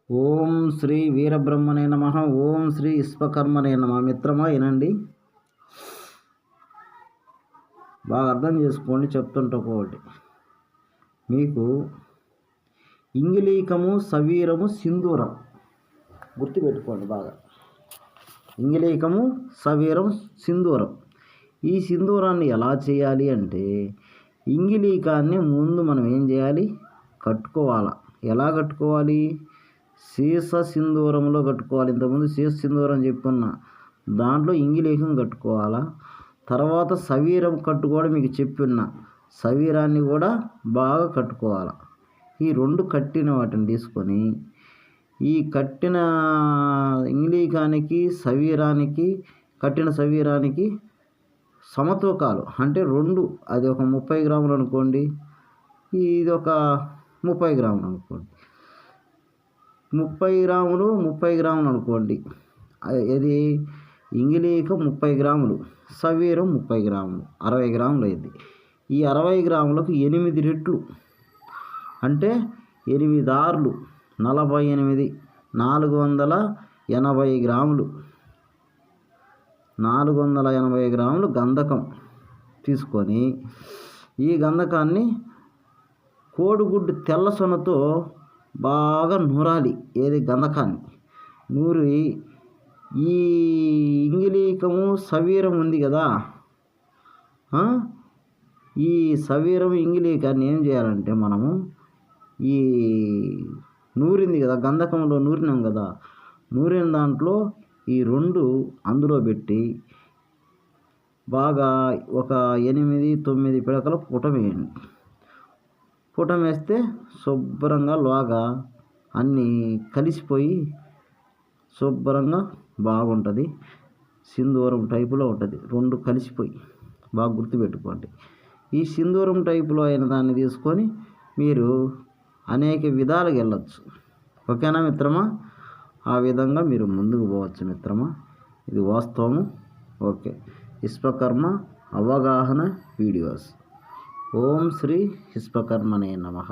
ఓం శ్రీ వీరబ్రహ్మణే నమః. ఓం శ్రీ విశ్వకర్మనే నమః. మిత్రమా వినండి, బాగా అర్థం చేసుకోండి. చెప్తుంటే ఒకటి మీకు ఇంగిలీకము, సవీరము, సింధూరం గుర్తుపెట్టుకోండి బాగా. ఇంగిలీకము, సవీరం, సింధూరం. ఈ సింధూరాన్ని ఎలా చేయాలి అంటే, ఇంగిలీకాన్ని ముందు మనం ఏం చేయాలి, కట్టుకోవాలి. ఎలా కట్టుకోవాలి? సీస సింధూరంలో కట్టుకోవాలి. ఇంతకుముందు సీస సింధూరం చెప్పుకున్నా, దాంట్లో ఇంగిలీకం కట్టుకోవాలా. తర్వాత సవీరం కట్టుకోవడం మీకు చెప్పున్నా, సవీరాన్ని కూడా బాగా కట్టుకోవాలి. ఈ రెండు కట్టిన వాటిని తీసుకొని, ఈ కట్టిన ఇంగిలీకానికి కట్టిన సవీరానికి సమతూకాలు అంటే రెండు, అది ఒక 30 గ్రాములు అనుకోండి, ఇది ఒక 30 గ్రాములు అనుకోండి. 30 గ్రాములు అనుకోండి. ఇది ఇంగిలీకం 30 గ్రాములు, సవీరం 30 గ్రాములు, 60 గ్రాములు అయింది. ఈ 60 గ్రాములకు 8 రెట్లు అంటే 8 ఆర్లు 48, 480 గ్రాములు. 480 గ్రాములు గంధకం తీసుకొని, ఈ గంధకాన్ని కోడిగుడ్డు తెల్ల సొనతో బాగా నూరాలి. ఏది గంధకాన్ని నూరి, ఈ ఇంగిలీకము సవీరం ఉంది కదా, ఈ సవీరం ఇంగిలీకాన్ని ఏం చేయాలంటే, మనము ఈ నూరింది కదా, గంధకంలో నూరినాం కదా, నూరిన దాంట్లో ఈ రెండు అందులో పెట్టి బాగా ఒక 8-9 పిడకల పుటమేయండి. పుటం వేస్తే శుభ్రంగా లోగా అన్నీ కలిసిపోయి శుభ్రంగా బాగుంటుంది. సింధూరం టైపులో ఉంటుంది, రెండు కలిసిపోయి. బాగా గుర్తుపెట్టుకోండి. ఈ సింధూరం టైపులో అయిన దాన్ని తీసుకొని మీరు అనేక విధాలుగా వెళ్ళచ్చు. ఓకేనా మిత్రమా? ఆ విధంగా మీరు ముందుకు పోవచ్చు మిత్రమా. ఇది వాస్తవము. ఓకే, విశ్వకర్మ అవగాహన వీడియోస్. ఓం శ్రీ విశ్వకర్మనే నమః.